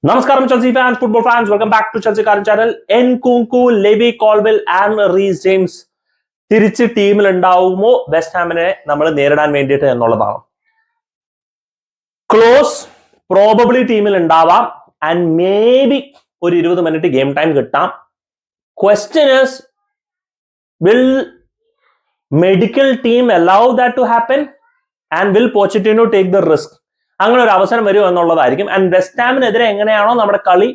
Namaskaram Chelsea fans, football fans, welcome back to Chelsea Karan channel. Nkunku, Levy Colwill and Reece James തിരിച്ച് ടീമിൽ ഉണ്ടാവുമോ west ഹാമിനെ നമ്മൾ നേരിടാൻ വേണ്ടിയിട്ട് എന്നുള്ളതാണ്. ക്ലോസ് പ്രോബബ്ലി ടീമിൽ ഉണ്ടാവാം ആൻഡ് മേ ബി ഒരു 20 മിനിറ്റ് ഗെയിം ടൈം കിട്ടാം. Question is, will medical team allow that to happen and will Pochettino take the risk? അങ്ങനെ ഒരു അവസരം വരും എന്നുള്ളതായിരിക്കും. ആൻഡ് വെസ്റ്റ് ഹാമിനെതിരെ എങ്ങനെയാണോ നമ്മുടെ കളി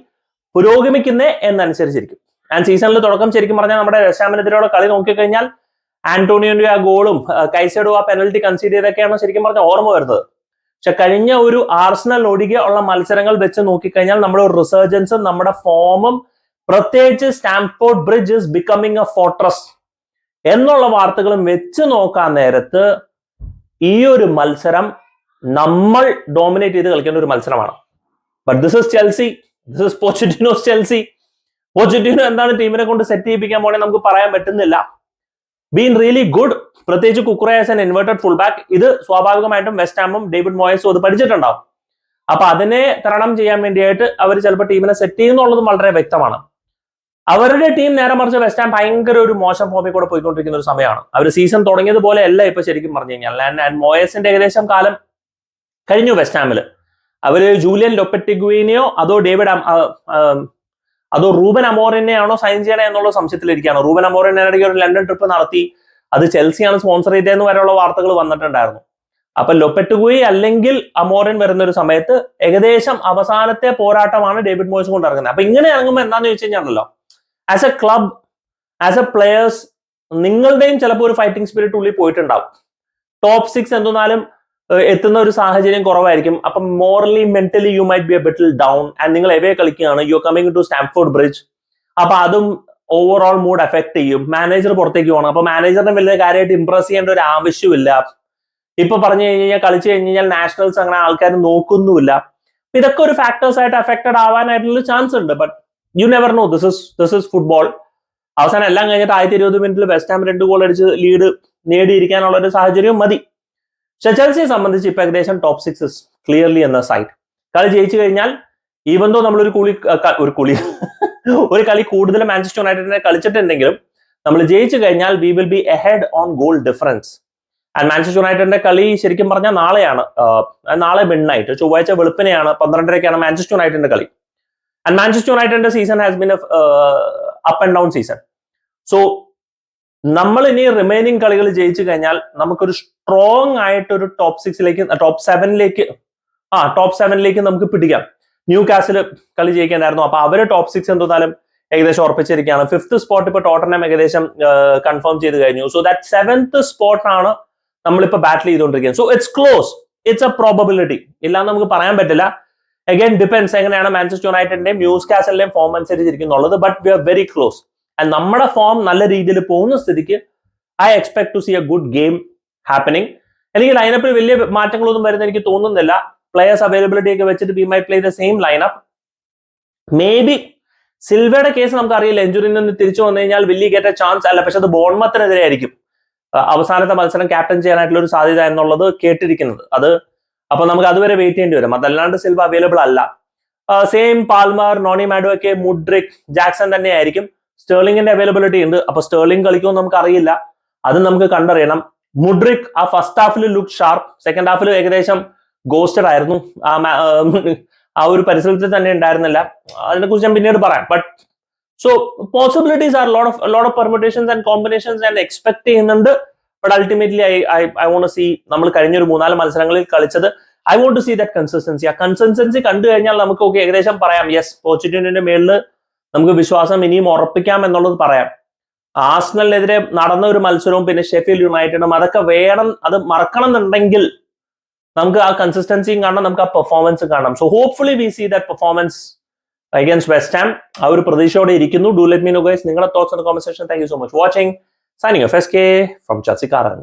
പുരോഗമിക്കുന്നത് എന്നനുസരിച്ചിരിക്കും. ആൻഡ് സീസണിൽ തുടക്കം ശരിക്കും പറഞ്ഞാൽ നമ്മുടെ വെസ്റ്റ് ഹാമിനെതിരെയുള്ള കളി നോക്കിക്കഴിഞ്ഞാൽ ആന്റോണിയോന്റെ ആ ഗോളും കൈസൈഡോ ആ പെനൽറ്റി കൺസീഡ് ചെയ്തൊക്കെയാണ് ശരിക്കും പറഞ്ഞാൽ ഓർമ്മ വരുന്നത്. പക്ഷെ കഴിഞ്ഞ ഒരു ആർസണൽ ഒഴികെ ഉള്ള മത്സരങ്ങൾ വെച്ച് നോക്കിക്കഴിഞ്ഞാൽ നമ്മുടെ ഒരു റിസർജൻസും നമ്മുടെ ഫോമും പ്രത്യേകിച്ച് Stamford bridge is becoming A fortress എന്നുള്ള വാർത്തകളും വെച്ച് നോക്കാൻ നേരത്ത് ഈ ഒരു മത്സരം നമ്മൾ ഡോമിനേറ്റ് ചെയ്ത് കളിക്കേണ്ട ഒരു മത്സരമാണ്. But this is Chelsea, this is Pochettino's Chelsea. Pochettino എന്താണ് ടീമിനെ കൊണ്ട് സെറ്റ് ചെയ്യിപ്പിക്കാൻ പോണേ നമുക്ക് പറയാൻ പറ്റുന്നില്ല. ബീൻ റിയലി ഗുഡ്, പ്രത്യേകിച്ച് Cucurella as an inverted full back. ഇത് സ്വാഭാവികമായിട്ടും വെസ്റ്റ് ഹാമും ഡേവിഡ് മോയസും അത് പഠിച്ചിട്ടുണ്ടാവും. അപ്പൊ അതിനെ തരണം ചെയ്യാൻ വേണ്ടിയിട്ട് അവർ ചിലപ്പോൾ ടീമിനെ സെറ്റ് ചെയ്യുന്നുള്ളതും വളരെ വ്യക്തമാണ്. അവരുടെ ടീം നേരെ മറിച്ച് വെസ്റ്റ് ഹാം ഭയങ്കര ഒരു മോശം ഫോമിൽ കൂടെ പോയിക്കൊണ്ടിരിക്കുന്ന ഒരു സമയമാണ്. അവർ സീസൺ തുടങ്ങിയതുപോലെ അല്ല ഇപ്പൊ ശരിക്കും പറഞ്ഞു കഴിഞ്ഞാൽ. ആൻഡ് മോയസിന്റെ ഏകദേശം കാലം കഴിഞ്ഞു വെസ്റ്റ് ഹാമിൽ. അവര് ജൂലിയൻ ലൊപ്പറ്റിഗ്വിനെയോ അതോ റൂബൻ അമോറിനെയാണോ സൈൻ ചെയ്യണേ എന്നുള്ള സംശയത്തിലിരിക്കുകയാണ്. റൂബൻ അമോറിനെ ഒരു ലണ്ടൻ ട്രിപ്പ് നടത്തി, അത് ചെൽസിയാണ് സ്പോൺസർ ചെയ്തതെന്ന് വരെയുള്ള വാർത്തകൾ വന്നിട്ടുണ്ടായിരുന്നു. അപ്പൊ ലൊപ്പറ്റിഗ്വി അല്ലെങ്കിൽ അമോറിൻ വരുന്ന ഒരു സമയത്ത് ഏകദേശം അവസാനത്തെ പോരാട്ടമാണ് ഡേവിഡ് മോയ്സ് കൊണ്ട് ഇറങ്ങുന്നത്. അപ്പൊ ഇങ്ങനെ ഇറങ്ങുമ്പോൾ എന്താന്ന് ചോദിച്ചു കഴിഞ്ഞാണല്ലോ, as a club, as a players, നിങ്ങളുടെയും ചിലപ്പോൾ ഒരു ഫൈറ്റിംഗ് സ്പിരിറ്റ് ഉള്ളിൽ പോയിട്ടുണ്ടാവും. ടോപ്പ് 6 എന്തെന്നാലും എത്തുന്ന ഒരു സാഹചര്യം കുറവായിരിക്കും. അപ്പം morally mentally you might be a ബിറ്റിൽ ഡൗൺ. ആൻഡ് നിങ്ങൾ എവേ കളിക്കുകയാണ്, you are coming to Stamford Bridge. അപ്പൊ അതും ഓവറോൾ മൂഡ് എഫക്ട് ചെയ്യും. മാനേജർ പുറത്തേക്ക് പോകണം. അപ്പൊ മാനേജറിനെ വലിയ കാര്യമായിട്ട് ഇംപ്രസ് ചെയ്യേണ്ട ഒരു ആവശ്യമില്ല. ഇപ്പൊ പറഞ്ഞു കഴിഞ്ഞാൽ കളിച്ചു കഴിഞ്ഞാൽ നാഷണൽസ് അങ്ങനെ ആൾക്കാർ നോക്കുന്നുമില്ല. ഇതൊക്കെ ഒരു ഫാക്ടേഴ്സ് ആയിട്ട് അഫക്റ്റഡ് ആവാനായിട്ടുള്ള ചാൻസ് ഉണ്ട്. But you never know. This is football. അവസാനം എല്ലാം കഴിഞ്ഞിട്ട് 120 മിനിറ്റിൽ വെസ്റ്റ് ഹാം 2 ഗോൾ അടിച്ച് ലീഡ് നേടിയിരിക്കാനുള്ള ഒരു സാഹചര്യം മതി. പക്ഷെ ചെൽസിയെ സംബന്ധിച്ച് ഇപ്പൊ ഏകദേശം ടോപ്പ് 6 ഇസ് ക്ലിയർലി എന്ന സൈഡ്. കളി ജയിച്ചു കഴിഞ്ഞാൽ ഈവൻ ദോ നമ്മൾ ഒരു കളി കൂടുതൽ മാഞ്ചസ്റ്റർ യുണൈറ്റഡിനെ കളിച്ചിട്ടുണ്ടെങ്കിലും നമ്മൾ ജയിച്ചു കഴിഞ്ഞാൽ we will be ahead on goal difference. And Manchester യുണൈറ്റഡിന്റെ കളി ശരിക്കും പറഞ്ഞാൽ നാളെയാണ്. നാളെ മിഡ്നൈറ്റ്, ചൊവ്വാഴ്ച വെളുപ്പിനെയാണ് 12:30 മാഞ്ചസ്റ്റർ യുണൈറ്റഡിന്റെ കളി. ആൻഡ് മാഞ്ചസ്റ്റർ യുണൈറ്റഡിന്റെ season has been up and down season. So നമ്മൾ ഇനി റിമൈനിങ് കളികൾ ജയിച്ചു കഴിഞ്ഞാൽ നമുക്കൊരു സ്ട്രോങ് ആയിട്ട് ഒരു ടോപ്പ് 7ലേക്ക് നമുക്ക് പിടിക്കാം. ന്യൂ കാസിൽ കളി ജയിക്കാനായിരുന്നു. അപ്പൊ അവര് ടോപ്പ് 6 എന്തെന്നാലും ഏകദേശം ഉറപ്പിച്ചിരിക്കുകയാണ്. 5th സ്പോട്ട് ഇപ്പൊ ടോട്ടൻഹാം ഏകദേശം കൺഫേം ചെയ്ത് കഴിഞ്ഞു. സോ ദാറ്റ് 7th സ്പോട്ടാണ് നമ്മളിപ്പോ ബാറ്റിൽ ചെയ്തുകൊണ്ടിരിക്കുന്നത്. So it's close, it's a probability. ഇല്ലാന്ന് നമുക്ക് പറയാൻ പറ്റില്ല. അഗൈൻ ഡിപെൻഡ്സ് എങ്ങനെയാണ് മാഞ്ചസ്റ്റർ യുണൈറ്റഡിന്റെയും ന്യൂസ് കാസലിന്റെയും ഫോം അനുസരിച്ചിരിക്കുന്നുള്ളത്. But we are very close. And നമ്മുടെ ഫോം നല്ല രീതിയിൽ പോകുന്ന സ്ഥിതിക്ക് I expect to see a good game happening. എനിക്ക് ലൈനപ്പിൽ വലിയ മാറ്റങ്ങളൊന്നും വരുന്ന എനിക്ക് തോന്നുന്നില്ല. പ്ലെയേഴ്സ് അവൈലബിലിറ്റി ഒക്കെ വെച്ചിട്ട് we might play the same lineup. Maybe സിൽവയുടെ കേസ് നമുക്ക് അറിയില്ല. ഇഞ്ചുറിയിൽ നിന്ന് തിരിച്ചു വന്നു കഴിഞ്ഞാൽ വില്ലി ഗെറ്റ് എ ചാൻസ് അല്ല. പക്ഷെ അത് ബോൺമത്തിനെതിരെ ആയിരിക്കും അവസാനത്തെ മത്സരം ക്യാപ്റ്റൻ ചെയ്യാനായിട്ടുള്ള ഒരു സാധ്യത എന്നുള്ളത് കേട്ടിരിക്കുന്നത്. അപ്പൊ നമുക്ക് അതുവരെ വെയിറ്റ് ചെയ്യേണ്ടി വരും. അതല്ലാണ്ട് സിൽവ അവൈലബിൾ അല്ല. Same Palmer, Noni Madueke, Mudryk, Jackson തന്നെ ആയിരിക്കും. സ്റ്റേർലിംഗിന്റെ അവൈലബിലിറ്റി ഉണ്ട്. അപ്പൊ സ്റ്റേർലിംഗ് കളിക്കുമെന്ന് നമുക്ക് അറിയില്ല. അത് നമുക്ക് കണ്ടറിയണം. മുഡ്രിക് ആ ഫസ്റ്റ് ഹാഫിൽ ലുക്ക് ഷാർപ്പ്, സെക്കൻഡ് ഹാഫിൽ ഏകദേശം ഗോസ്റ്റഡ് ആയിരുന്നു. ആ ഒരു പരിസരത്തിൽ തന്നെ ഉണ്ടായിരുന്നില്ല. അതിനെക്കുറിച്ച് ഞാൻ പിന്നീട് പറയാം. But so possibilities are lot of permutations and combinations ഞാൻ എക്സ്പെക്ട് ചെയ്യുന്നുണ്ട്. But ultimately I want to see, നമ്മൾ കഴിഞ്ഞൊരു 3-4 മത്സരങ്ങളിൽ കളിച്ചത്, I want to see that consistency. ആ കൺസിസ്റ്റൻസി കണ്ടു കഴിഞ്ഞാൽ നമുക്ക് ഏകദേശം പറയാം, യെസ്, പോച്ചറ്റിനോന്റെ മേളിൽ നമുക്ക് വിശ്വാസം ഇനിയും ഉറപ്പിക്കാം എന്നുള്ളത് പറയാം. ആർസണലിനെതിരെ നടന്ന ഒരു മത്സരവും പിന്നെ ഷെഫീൽഡ് യുണൈറ്റഡും അതൊക്കെ വേണം. അത് മറക്കണം എന്നുണ്ടെങ്കിൽ നമുക്ക് ആ കൺസിസ്റ്റൻസിയും കാണാം, നമുക്ക് ആ പെർഫോമൻസ് കാണാം. So hopefully we see that performance against West Ham. ആ ഒരു പ്രതീക്ഷയോടെ ഇരിക്കുന്നു. Do let me know guys നിങ്ങളുടെ thoughts in the comment section. Thank you so much watching. Signing off SK from Chelsea Karan.